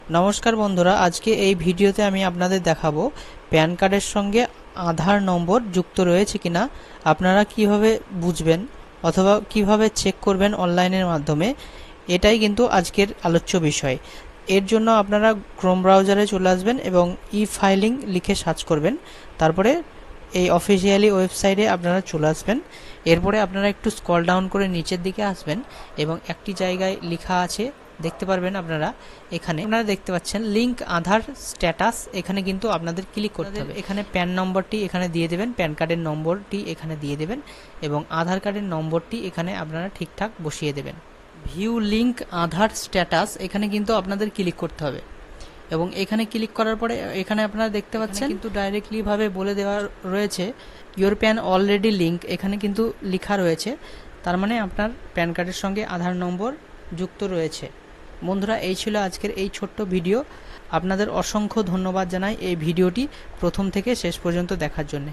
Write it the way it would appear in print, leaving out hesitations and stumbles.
নমস্কার বন্ধুরা, আজকে এই ভিডিওতে আমি আপনাদের দেখাবো প্যান কার্ডের সঙ্গে আধার নম্বর যুক্ত রয়েছে কিনা আপনারা কিভাবে বুঝবেন অথবা কিভাবে চেক করবেন অনলাইনের মাধ্যমে। এটাই কিন্তু আজকের আলোচ্য বিষয়। এর জন্য আপনারা ক্রোম ব্রাউজারে চলে আসবেন এবং ই ফাইলিং লিখে সার্চ করবেন। তারপরে এই অফিসিয়ালি ওয়েবসাইটে আপনারা চলে আসবেন। এরপরে আপনারা একটু স্ক্রল ডাউন করে নিচের দিকে আসবেন এবং একটি জায়গায় লেখা আছে, দেখতে পারবেন আপনারা। এখানে আপনারা দেখতে পাচ্ছেন লিংক আধার স্ট্যাটাস, এখানে কিন্তু আপনাদের ক্লিক করতে হবে। এখানে প্যান নম্বরটি এখানে দিয়ে দেবেন, প্যান কার্ডের নম্বরটি এখানে দিয়ে দেবেন এবং আধার কার্ডের নম্বরটি এখানে আপনারা ঠিকঠাক বসিয়ে দেবেন। ভিউ লিংক আধার স্ট্যাটাস এখানে কিন্তু আপনাদের ক্লিক করতে হবে এবং এখানে ক্লিক করার পরে এখানে আপনারা দেখতে পাচ্ছেন কিন্তু ডাইরেক্টলি ভাবে বলে দেওয়া রয়েছে ইওর প্যান অলরেডি লিংক, এখানে কিন্তু লেখা রয়েছে। তার মানে আপনার প্যান কার্ডের সঙ্গে আধার নম্বর যুক্ত রয়েছে। বন্ধুরা, এই ছিল আজকের এই ছোট্ট ভিডিও। আপনাদের অসংখ্য ধন্যবাদ জানাই এই ভিডিওটি প্রথম থেকে শেষ পর্যন্ত দেখার জন্য।